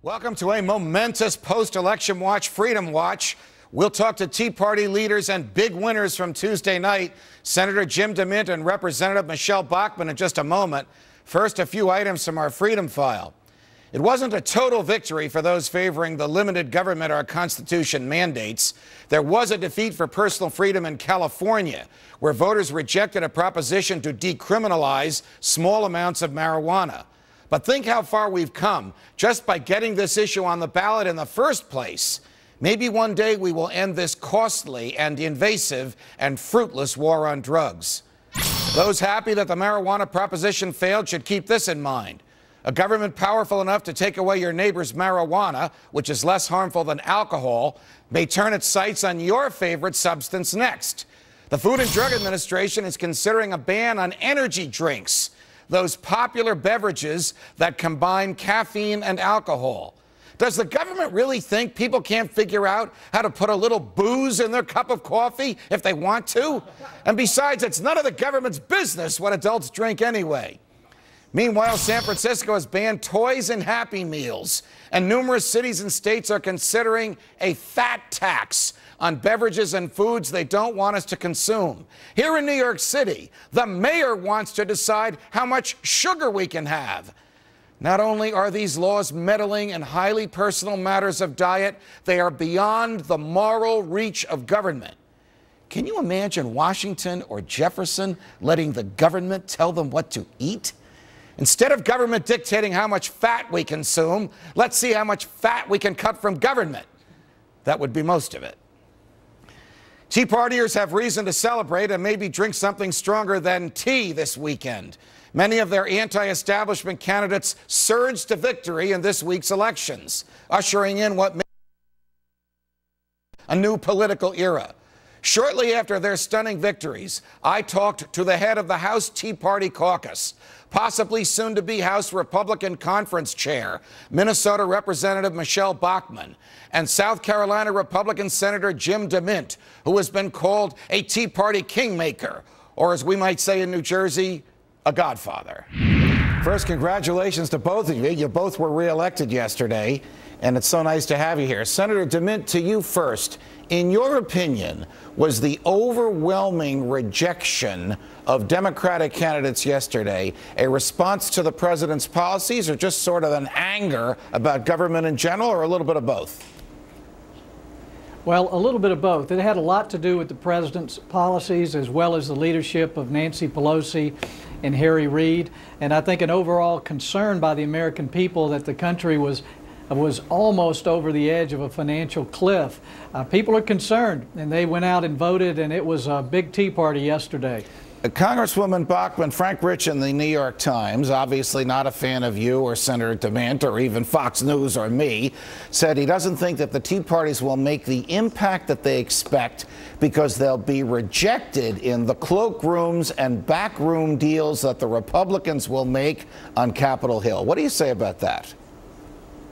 Welcome to a momentous post-election watch, Freedom Watch. We'll talk to Tea Party leaders and big winners from Tuesday night, Senator Jim DeMint and Representative Michele Bachmann in just a moment. First, a few items from our Freedom File. It wasn't a total victory for those favoring the limited government our Constitution mandates. There was a defeat for personal freedom in California, where voters rejected a proposition to decriminalize small amounts of marijuana. But think how far we've come just by getting this issue on the ballot in the first place. Maybe one day we will end this costly and invasive and fruitless war on drugs. Those happy that the marijuana proposition failed should keep this in mind. A government powerful enough to take away your neighbor's marijuana, which is less harmful than alcohol, may turn its sights on your favorite substance next. The Food and Drug Administration is considering a ban on energy drinks, those popular beverages that combine caffeine and alcohol. Does the government really think people can't figure out how to put a little booze in their cup of coffee if they want to? And besides, it's none of the government's business what adults drink anyway. Meanwhile, San Francisco has banned toys and Happy Meals, and numerous cities and states are considering a fat tax on beverages and foods they don't want us to consume. Here in New York City, the mayor wants to decide how much sugar we can have. Not only are these laws meddling in highly personal matters of diet, they are beyond the moral reach of government. Can you imagine Washington or Jefferson letting the government tell them what to eat? Instead of government dictating how much fat we consume, let's see how much fat we can cut from government. That would be most of it. Tea Partiers have reason to celebrate and maybe drink something stronger than tea this weekend. Many of their anti-establishment candidates surged to victory in this week's elections, ushering in what may be a new political era. Shortly after their stunning victories, I talked to the head of the House Tea Party caucus, possibly soon-to-be House Republican Conference Chair, Minnesota Representative Michele Bachmann, and South Carolina Republican Senator Jim DeMint, who has been called a Tea Party kingmaker, or as we might say in New Jersey, a godfather. First, congratulations to both of you. You both were reelected yesterday, and it's so nice to have you here. Senator DeMint, to you first. In your opinion, was the overwhelming rejection of Democratic candidates yesterday a response to the president's policies, or just sort of an anger about government in general, or a little bit of both? Well, a little bit of both. It had a lot to do with the president's policies as well as the leadership of Nancy Pelosi and Harry Reid, and I think an overall concern by the American people that the country was almost over the edge of a financial cliff. People are concerned, and they went out and voted, and it was a big Tea Party yesterday. Congresswoman Bachmann, Frank Rich in the New York Times, obviously not a fan of you or Senator DeMint or even Fox News or me, said he doesn't think that the Tea Parties will make the impact that they expect because they'll be rejected in the cloakrooms and backroom deals that the Republicans will make on Capitol Hill. What do you say about that?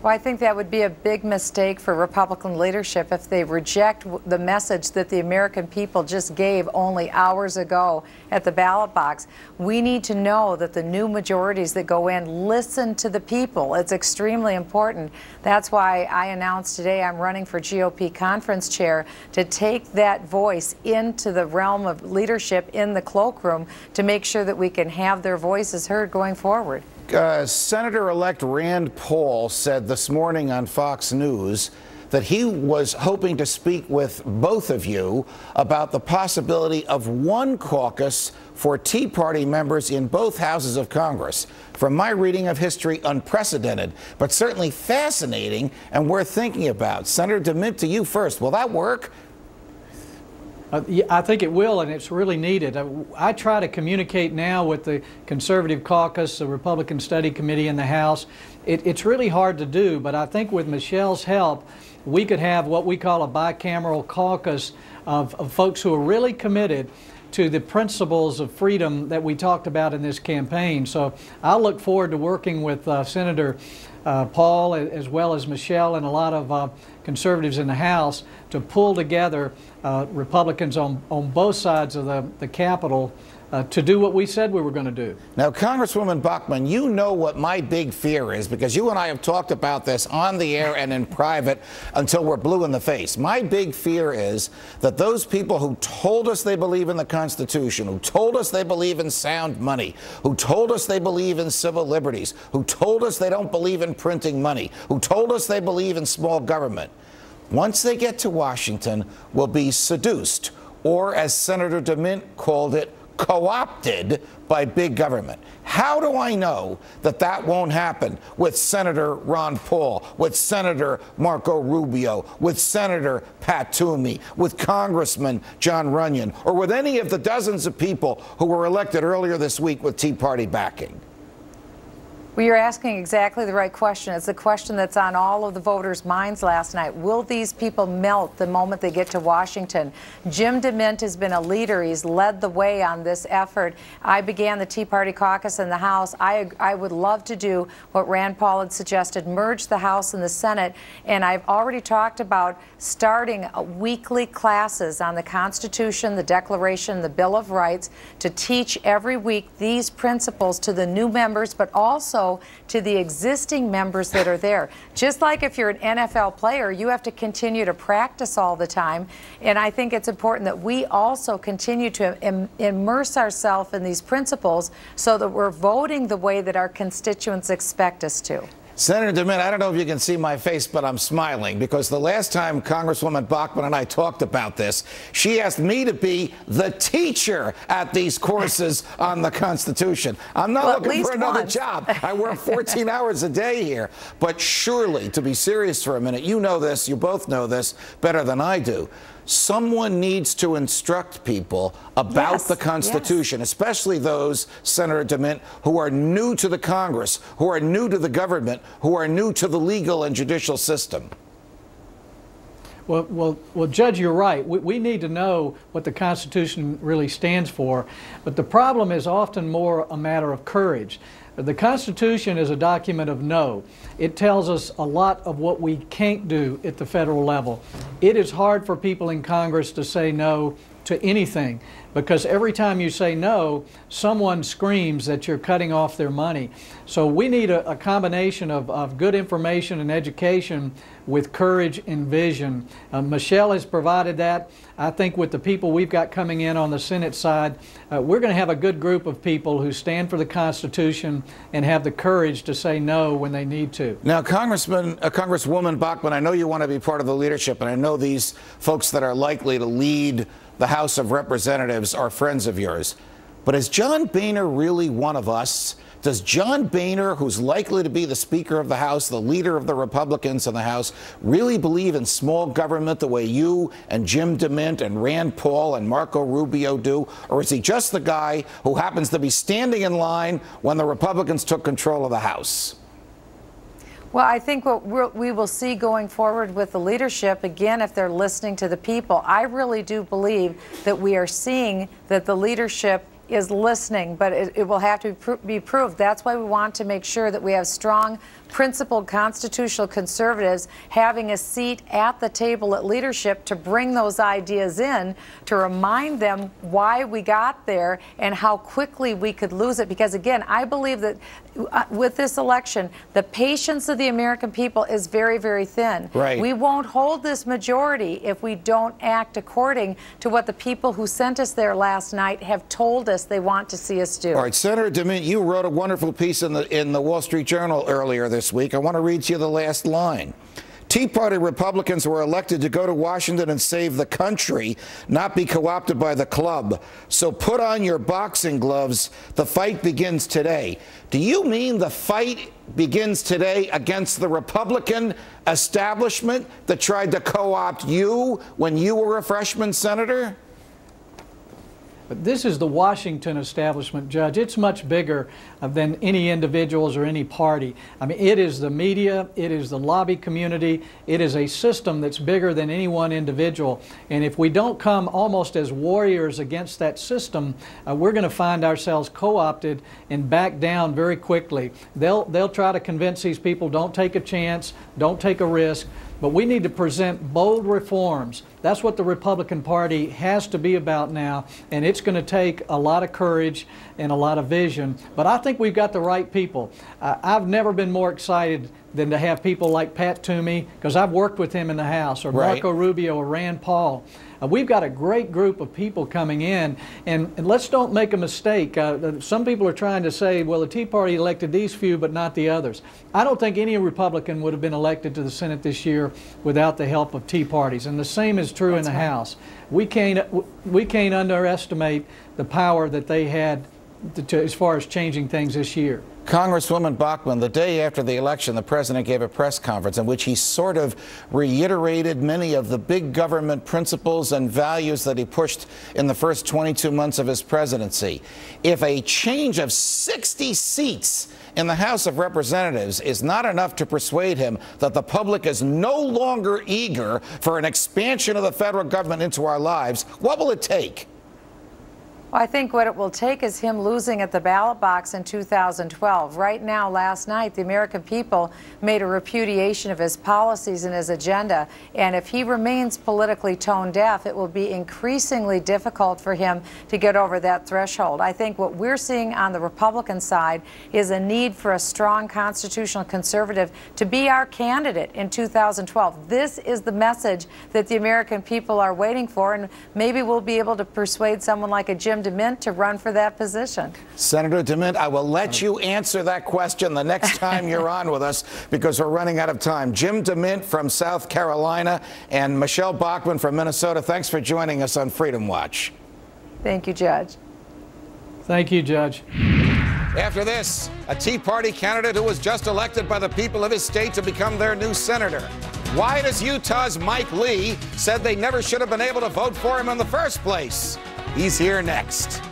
Well, I think that would be a big mistake for Republican leadership if they reject the message that the American people just gave only hours ago at the ballot box. We need to know that the new majorities that go in listen to the people. It's extremely important. That's why I announced today I'm running for GOP conference chair to take that voice into the realm of leadership in the cloakroom to make sure that we can have their voices heard going forward. Senator-elect Rand Paul said this morning on Fox News that he was hoping to speak with both of you about the possibility of one caucus for Tea Party members in both houses of Congress. From my reading of history, unprecedented, but certainly fascinating and worth thinking about. Senator DeMint, to you first. Will that work? Yeah, I think it will, and it's really needed. I try to communicate now with the Conservative Caucus, the Republican Study Committee in the House. It's really hard to do, but I think with Michele's help, we could have what we call a bicameral caucus of folks who are really committed to the principles of freedom that we talked about in this campaign. So I look forward to working with Senator Paul as well as Michele and a lot of conservatives in the House to pull together Republicans on both sides of the Capitol to do what we said we were going to do. Now, Congresswoman Bachmann, you know what my big fear is, because you and I have talked about this on the air and in private until we're blue in the face. My big fear is that those people who told us they believe in the Constitution, who told us they believe in sound money, who told us they believe in civil liberties, who told us they don't believe in printing money, who told us they believe in small government, once they get to Washington, will be seduced, or as Senator DeMint called it, co-opted by big government. How do I know that that won't happen with Senator Ron Paul, with Senator Marco Rubio, with Senator Pat Toomey, with Congressman John Runyon, or with any of the dozens of people who were elected earlier this week with Tea Party backing? Well, you're asking exactly the right question. It's the question that's on all of the voters' minds last night. Will these people melt the moment they get to Washington? Jim DeMint has been a leader. He's led the way on this effort. I began the Tea Party caucus in the House. I would love to do what Rand Paul had suggested, merge the House and the Senate. And I've already talked about starting weekly classes on the Constitution, the Declaration, the Bill of Rights, to teach every week these principles to the new members, but also to the existing members that are there. Just like if you're an NFL player, you have to continue to practice all the time. And I think it's important that we also continue to immerse ourselves in these principles so that we're voting the way that our constituents expect us to. Senator DeMint, I don't know if you can see my face, but I'm smiling, because the last time Congresswoman Bachmann and I talked about this, she asked me to be the teacher at these courses on the Constitution. I'm not looking for another job. I work 14 hours a day here. But surely, to be serious for a minute, you know this, you both know this better than I do. Someone needs to instruct people about the Constitution, especially those, Senator DeMint, who are new to the Congress, who are new to the government, who are new to the legal and judicial system. Well, Judge, you're right. We need to know what the Constitution really stands for, but the problem is often more a matter of courage. The Constitution is a document of no. It tells us a lot of what we can't do at the federal level. It is hard for people in Congress to say no to anything, because every time you say no, someone screams that you're cutting off their money. So we need a combination of good information and education with courage and vision. Michele has provided that. I think with the people we've got coming in on the Senate side, we're going to have a good group of people who stand for the Constitution and have the courage to say no when they need to. Now, Congresswoman Bachmann, I know you want to be part of the leadership, and I know these folks that are likely to lead the House of Representatives are friends of yours. But is John Boehner really one of us? Does John Boehner, who's likely to be the Speaker of the House, the leader of the Republicans in the House, really believe in small government the way you and Jim DeMint and Rand Paul and Marco Rubio do? Or is he just the guy who happens to be standing in line when the Republicans took control of the House? Well, I think what we will see going forward with the leadership, again, if they're listening to the people, I really do believe that we are seeing that the leadership is listening, but it will have to be proved. That's why we want to make sure that we have strong, principled constitutional conservatives having a seat at the table at leadership to bring those ideas in, to remind them why we got there and how quickly we could lose it. Because again, I believe that with this election, the patience of the American people is very, very thin. Right. We won't hold this majority if we don't act according to what the people who sent us there last night have told us they want to see us do. All right, Senator DeMint, you wrote a wonderful piece in the Wall Street Journal earlier this week. I want to read to you the last line. Tea Party Republicans were elected to go to Washington and save the country, not be co-opted by the club. So put on your boxing gloves. The fight begins today. Do you mean the fight begins today against the Republican establishment that tried to co-opt you when you were a freshman senator? But this is the Washington establishment, Judge. It's much bigger than any individuals or any party. I mean, it is the media, it is the lobby community, it is a system that's bigger than any one individual. And if we don't come almost as warriors against that system, we're going to find ourselves co-opted and back down very quickly. They'll try to convince these people, don't take a chance, don't take a risk. but we need to present bold reforms. That's what the Republican Party has to be about now, and it's going to take a lot of courage and a lot of vision. But I think we've got the right people. I've never been more excited than to have people like Pat Toomey, because I've worked with him in the House, or Marco Rubio or Rand Paul. We've got a great group of people coming in, and let's don't make a mistake. Some people are trying to say, well, the Tea Party elected these few but not the others. I don't think any Republican would have been elected to the Senate this year without the help of Tea Parties, and the same is true in the House. We can't underestimate the power that they had as far as changing things this year. Congresswoman Bachmann, the day after the election, the president gave a press conference in which he sort of reiterated many of the big government principles and values that he pushed in the first 22 months of his presidency. If a change of 60 seats in the House of Representatives is not enough to persuade him that the public is no longer eager for an expansion of the federal government into our lives, what will it take? Well, I think what it will take is him losing at the ballot box in 2012. Right now, last night, the American people made a repudiation of his policies and his agenda. And if he remains politically tone deaf, it will be increasingly difficult for him to get over that threshold. I think what we're seeing on the Republican side is a need for a strong constitutional conservative to be our candidate in 2012. This is the message that the American people are waiting for, and maybe we'll be able to persuade someone like a Jim DeMint to run for that position. Senator DeMint, I will let you answer that question the next time you're on with us, because we're running out of time. Jim DeMint from South Carolina and Michele Bachmann from Minnesota, thanks for joining us on Freedom Watch. Thank you, Judge. Thank you, Judge. After this, a Tea Party candidate who was just elected by the people of his state to become their new senator. Why does Utah's Mike Lee said they never should have been able to vote for him in the first place? He's here next.